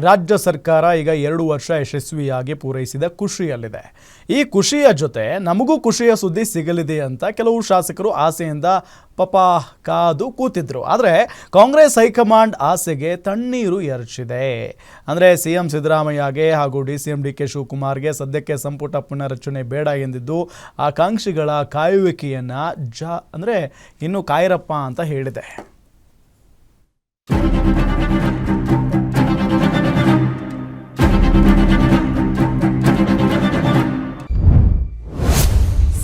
ರಾಜ್ಯ ಸರ್ಕಾರ ಈಗ 2 ವರ್ಷ ಯಶಸ್ವಿಯಾಗಿ ಪೂರೈಸಿದ ಖುಷಿಯಲ್ಲಿದೆ. ಈ ಖುಷಿಯ ಜೊತೆ ನಮಗೂ ಖುಷಿಯ ಸುದ್ದಿ ಸಿಗಲಿದೆ ಅಂತ ಕೆಲವು ಶಾಸಕರು ಆಸೆಯಿಂದ ಕಾದು ಕೂತಿದ್ರು. ಆದರೆ ಕಾಂಗ್ರೆಸ್ ಹೈಕಮಾಂಡ್ ಆಸೆಗೆ ತಣ್ಣೀರು ಎರಚಿದೆ. ಅಂದರೆ ಸಿಎಂ ಸಿದ್ದರಾಮಯ್ಯಗೆ ಹಾಗೂ DCM DK ಶಿವಕುಮಾರ್ಗೆ ಸದ್ಯಕ್ಕೆ ಸಂಪುಟ ಪುನರ್ರಚನೆ ಬೇಡ ಎಂದಿದ್ದು ಆಕಾಂಕ್ಷಿಗಳ ಕಾಯುವಿಕೆಯನ್ನು ಇನ್ನು ಕಾಯಿರಪ್ಪ ಅಂತ ಹೇಳಿದೆ.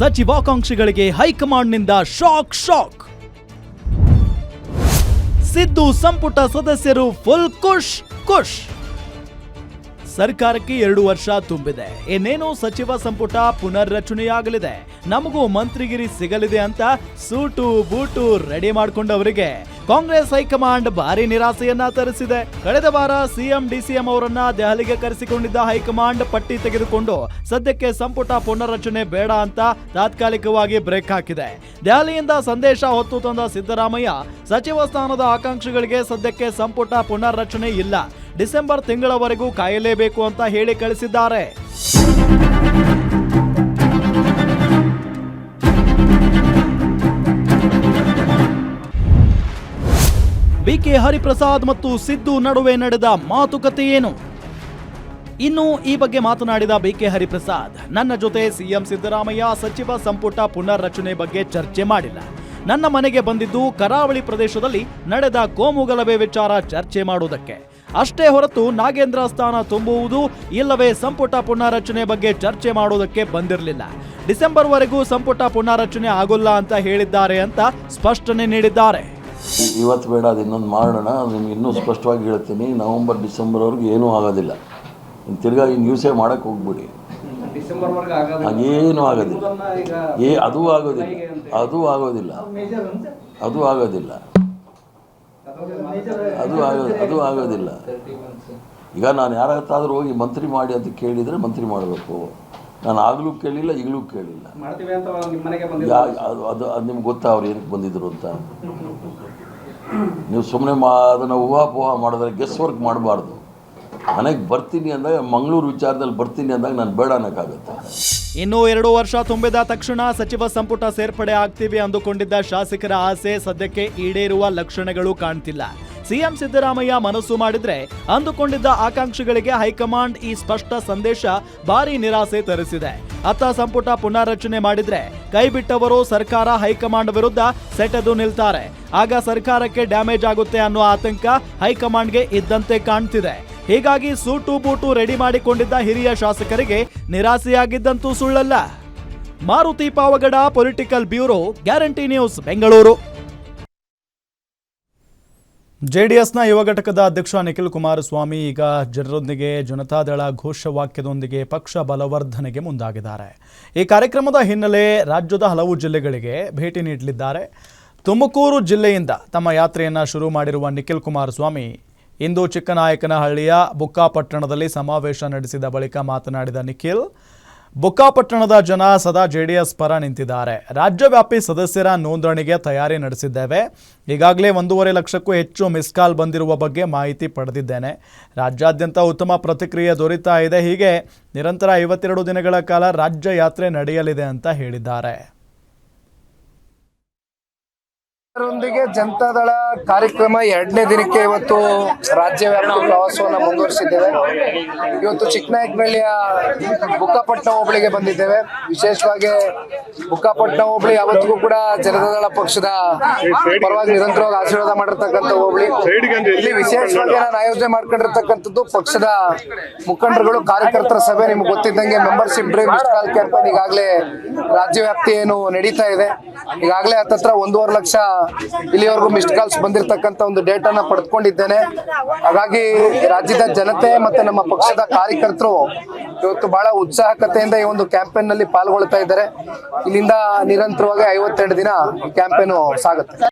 ಸಚಿವಾಕಾಂಕ್ಷಿಗಳಿಗೆ ಹೈಕಮಾಂಡ್ನಿಂದ ಶಾಕ್. ಸಿದ್ದು ಸಂಪುಟ ಸದಸ್ಯರು ಫುಲ್ ಖುಷ್. ಸರ್ಕಾರಕ್ಕೆ 2 ವರ್ಷ ತುಂಬಿದೆ. ಇನ್ನೇನು ಸಚಿವ ಸಂಪುಟ ಪುನರ್ರಚನೆಯಾಗಲಿದೆ. ನಮಗೂ ಮಂತ್ರಿಗಿರಿ ಸಿಗಲಿದೆ ಅಂತ ಸೂಟು ಬೂಟು ರೆಡಿ ಮಾಡಿಕೊಂಡವರಿಗೆ ಕಾಂಗ್ರೆಸ್ ಹೈಕಮಾಂಡ್ ಭಾರಿ ನಿರಾಸೆಯನ್ನ ತರಿಸಿದೆ. ಕಳೆದ ವಾರ ಸಿಎಂ DCM ಅವರನ್ನ ದೆಹಲಿಗೆ ಕರೆಸಿಕೊಂಡಿದ್ದ ಹೈಕಮಾಂಡ್ ಪಟ್ಟಿ ತೆಗೆದುಕೊಂಡು ಸದ್ಯಕ್ಕೆ ಸಂಪುಟ ಪುನರ್ರಚನೆ ಬೇಡ ಅಂತ ತಾತ್ಕಾಲಿಕವಾಗಿ ಬ್ರೇಕ್ ಹಾಕಿದೆ. ದೆಹಲಿಯಿಂದ ಸಂದೇಶ ಹೊತ್ತು ತಂದ ಸಿದ್ದರಾಮಯ್ಯ ಸಚಿವ ಸ್ಥಾನದ ಆಕಾಂಕ್ಷಿಗಳಿಗೆ ಸದ್ಯಕ್ಕೆ ಸಂಪುಟ ಪುನರ್ರಚನೆ ಇಲ್ಲ, ಡಿಸೆಂಬರ್ ತಿಂಗಳವರೆಗೂ ಕಾಯಲೇಬೇಕು ಅಂತ ಹೇಳಿ ಕಳಿಸಿದ್ದಾರೆ. BK ಹರಿಪ್ರಸಾದ್ ಮತ್ತು ಸಿದ್ದು ನಡುವೆ ನಡೆದ ಮಾತುಕತೆ ಏನು? ಇನ್ನು ಈ ಬಗ್ಗೆ ಮಾತನಾಡಿದ BK ಹರಿಪ್ರಸಾದ್, ನನ್ನ ಜೊತೆ ಸಿಎಂ ಸಿದ್ದರಾಮಯ್ಯ ಸಚಿವ ಸಂಪುಟ ಪುನರ್ರಚನೆ ಬಗ್ಗೆ ಚರ್ಚೆ ಮಾಡಿಲ್ಲ. ನನ್ನ ಮನೆಗೆ ಬಂದಿದ್ದು ಕರಾವಳಿ ಪ್ರದೇಶದಲ್ಲಿ ನಡೆದ ಕೋಮುಗಲಭೆ ವಿಚಾರ ಚರ್ಚೆ ಮಾಡುವುದಕ್ಕೆ ಅಷ್ಟೇ ಹೊರತು ನಾಗೇಂದ್ರ ಸ್ಥಾನ ತುಂಬುವುದು ಇಲ್ಲವೇ ಸಂಪುಟ ಪುನರ್ರಚನೆ ಬಗ್ಗೆ ಚರ್ಚೆ ಮಾಡುವುದಕ್ಕೆ ಬಂದಿರಲಿಲ್ಲ. ಡಿಸೆಂಬರ್ ವರೆಗೂ ಸಂಪುಟ ಪುನರ್ರಚನೆ ಆಗೋಲ್ಲ ಅಂತ ಹೇಳಿದ್ದಾರೆ ಅಂತ ಸ್ಪಷ್ಟನೆ ನೀಡಿದ್ದಾರೆ. ಇವತ್ತು ಬೇಡ, ಅದು ಇನ್ನೊಂದು ಮಾಡೋಣ. ನಿಮ್ಗೆ ಇನ್ನೂ ಸ್ಪಷ್ಟವಾಗಿ ಹೇಳ್ತೀನಿ, ನವೆಂಬರ್ ಡಿಸೆಂಬರ್ವರೆಗೂ ಏನೂ ಆಗೋದಿಲ್ಲ. ತಿರ್ಗಾ ಈ ನ್ಯೂಸೇ ಮಾಡೋಕ್ಕೆ ಹೋಗ್ಬಿಡಿ, ಹಾಗೇನೂ ಆಗೋದಿಲ್ಲ. ಅದು ಆಗೋದಿಲ್ಲ. ಈಗ ನಾನು ಯಾರತ್ತಾದರೂ ಹೋಗಿ ಮಂತ್ರಿ ಮಾಡಿ ಅಂತ ಕೇಳಿದರೆ ಮಂತ್ರಿ ಮಾಡಬೇಕು. ನಾನು ಆಗಲೂ ಕೇಳಿಲ್ಲ, ಈಗಲೂ ಕೇಳಿಲ್ಲ. ಅದು ನಿಮ್ಗೆ ಗೊತ್ತಾ ಅವ್ರು ಏನಕ್ಕೆ ಬಂದಿದ್ರು ಅಂತ? ನೀವು ಸುಮ್ಮನೆ ಅದನ್ನು ಊಹಾಪೋಹ ಮಾಡಿದ್ರೆ ಗೆಸ್ ವರ್ಕ್ ಮಾಡಬಾರ್ದು. ಮನೆಗೆ ಬರ್ತೀನಿ ಅಂದಾಗ, ಮಂಗಳೂರು ವಿಚಾರದಲ್ಲಿ ಬರ್ತೀನಿ ಅಂದಾಗ ನಾನು ಬೇಡ ಅನ್ನೋಕ್ಕಾಗತ್ತೆ. ಇನ್ನು 2 ವರ್ಷ ತುಂಬಿದ ತಕ್ಷಣ ಸಚಿವ ಸಂಪುಟ ಸೇರ್ಪಡೆ ಆಗ್ತೀವಿ ಅಂದುಕೊಂಡಿದ್ದ ಶಾಸಕರ ಆಸೆ ಸದ್ಯಕ್ಕೆ ಈಡೇರುವ ಲಕ್ಷಣಗಳು ಕಾಣ್ತಿಲ್ಲ. ಸಿಎಂ ಸಿದ್ದರಾಮಯ್ಯ ಮನಸ್ಸು ಮಾಡಿದ್ರೆ ಅಂದುಕೊಂಡಿದ್ದ ಆಕಾಂಕ್ಷಿಗಳಿಗೆ ಹೈಕಮಾಂಡ್ ಈ ಸ್ಪಷ್ಟ ಸಂದೇಶ ಭಾರಿ ನಿರಾಸೆ ತರಿಸಿದೆ. ಅತ್ತ ಸಂಪುಟ ಪುನರ್ರಚನೆ ಮಾಡಿದ್ರೆ ಕೈಬಿಟ್ಟವರು ಸರ್ಕಾರ ಹೈಕಮಾಂಡ್ ವಿರುದ್ಧ ಸೆಟೆದು ನಿಲ್ತಾರೆ. ಆಗ ಸರ್ಕಾರಕ್ಕೆ ಡ್ಯಾಮೇಜ್ ಆಗುತ್ತೆ ಅನ್ನೋ ಆತಂಕ ಹೈಕಮಾಂಡ್ಗೆ ಇದ್ದಂತೆ ಕಾಣ್ತಿದೆ. ಹೀಗಾಗಿ ಸೂಟು ಬೂಟು ರೆಡಿ ಮಾಡಿಕೊಂಡಿದ್ದ ಹಿರಿಯ ಶಾಸಕರಿಗೆ ನಿರಾಸೆಯಾಗಿದ್ದಂತೂ ಸುಳ್ಳಲ್ಲ. Maruti Pavagada, political bureau, guarantee news, Bengaluru. JDSನ ಯುವ ಘಟಕದ ಅಧ್ಯಕ್ಷ ನಿಖಿಲ್ ಕುಮಾರಸ್ವಾಮಿ ಈಗ ಜನರೊಂದಿಗೆ ಜನತಾದಳ ಘೋಷವಾಕ್ಯದೊಂದಿಗೆ ಪಕ್ಷ ಬಲವರ್ಧನೆಗೆ ಮುಂದಾಗಿದ್ದಾರೆ. ಈ ಕಾರ್ಯಕ್ರಮದ ಹಿನ್ನೆಲೆ ರಾಜ್ಯದ ಹಲವು ಜಿಲ್ಲೆಗಳಿಗೆ ಭೇಟಿ ನೀಡಲಿದ್ದಾರೆ. ತುಮಕೂರು ಜಿಲ್ಲೆಯಿಂದ ತಮ್ಮ ಯಾತ್ರೆಯನ್ನು ಶುರು ಮಾಡಿರುವ ನಿಖಿಲ್ ಕುಮಾರಸ್ವಾಮಿ ಇಂದು ಚಿಕ್ಕನಾಯಕನಹಳ್ಳಿಯ ಬುಕ್ಕಾಪಟ್ಟಣದಲ್ಲಿ ಸಮಾವೇಶ ನಡೆಸಿದ ಬಳಿಕ ಮಾತನಾಡಿದ ನಿಖಿಲ್, ಬುಕ್ಕಾಪಟ್ಟಣದ ಜನ ಸದಾ JDS ಪರ ನಿಂತಿದ್ದಾರೆ. ರಾಜ್ಯವ್ಯಾಪಿ ಸದಸ್ಯರ ನೋಂದಣಿಗೆ ತಯಾರಿ ನಡೆಸಿದ್ದೇವೆ. ಈಗಾಗಲೇ 1.5 ಲಕ್ಷಕ್ಕೂ ಹೆಚ್ಚು ಮಿಸ್ ಕಾಲ್ ಬಂದಿರುವ ಬಗ್ಗೆ ಮಾಹಿತಿ ಪಡೆದಿದ್ದೇನೆ. ರಾಜ್ಯಾದ್ಯಂತ ಉತ್ತಮ ಪ್ರತಿಕ್ರಿಯೆ ದೊರೀತಾ ಇದೆ. ಹೀಗೆ ನಿರಂತರ 52 ದಿನಗಳ ಕಾಲ ರಾಜ್ಯ ಯಾತ್ರೆ ನಡೆಯಲಿದೆ ಅಂತ ಹೇಳಿದ್ದಾರೆ. ರೊಂದಿಗೆ ಜನತಾದಳ ಕಾರ್ಯಕ್ರಮ 2ನೇ ದಿನಕ್ಕೆ ಇವತ್ತು ರಾಜ್ಯವ್ಯಾಪಿ ಪ್ರವಾಸವನ್ನು ಮುಂದುವರಿಸಿದ್ದೇವೆ. ಇವತ್ತು ಚಿಕ್ಕನಾಯಕನಹಳ್ಳಿಯ ಬುಕ್ಕಾಪಟ್ಟಣ ಹೋಬಳಿಗೆ ಬಂದಿದ್ದೇವೆ. ವಿಶೇಷವಾಗಿ ಬುಕ್ಕಾಪಟ್ಟಣ ಹೋಬಳಿ ಯಾವತ್ತಿಗೂ ಕೂಡ ಜನತಾದಳ ಪಕ್ಷದ ಪರವಾಗಿ ನಿರಂತರವಾಗಿ ಆಶೀರ್ವಾದ ಮಾಡಿರ್ತಕ್ಕಂಥ ಹೋಬಳಿ. ಇಲ್ಲಿ ವಿಶೇಷವಾಗಿ ನಾನು ಆಯೋಜನೆ ಮಾಡ್ಕೊಂಡಿರ್ತಕ್ಕಂಥದ್ದು ಪಕ್ಷದ ಮುಖಂಡರುಗಳು, ಕಾರ್ಯಕರ್ತರ ಸಭೆ. ನಿಮ್ಗೆ ಗೊತ್ತಿದ್ದಂಗೆ membership drive, miss call campaign ಈಗಾಗಲೇ ರಾಜ್ಯವ್ಯಾಪ್ತಿ ಏನು ನಡೀತಾ ಇದೆ. ಈಗಾಗಲೇ ಹತ್ತತ್ರ 1.5 ಲಕ್ಷ ಇಲ್ಲಿವರೆಗೂ ಮಿಸ್ಡ್ ಕಾಲ್ಸ್ ಬಂದಿರತಕ್ಕಂತ ಒಂದು ಡೇಟಾನ ಪಡೆದುಕೊಂಡಿದ್ದೇನೆ. ಹಾಗಾಗಿ ರಾಜ್ಯದ ಜನತೆ ಮತ್ತೆ ನಮ್ಮ ಪಕ್ಷದ ಕಾರ್ಯಕರ್ತರು ಇವತ್ತು ಬಹಳ ಉತ್ಸಾಹಕತೆಯಿಂದ ಈ ಒಂದು ಕ್ಯಾಂಪೇನ್ ನಲ್ಲಿ ಪಾಲ್ಗೊಳ್ತಾ ಇದ್ದಾರೆ. ಇಲ್ಲಿಂದ ನಿರಂತರವಾಗಿ 52 ದಿನ ಈ ಕ್ಯಾಂಪೇನು ಸಾಗುತ್ತೆ.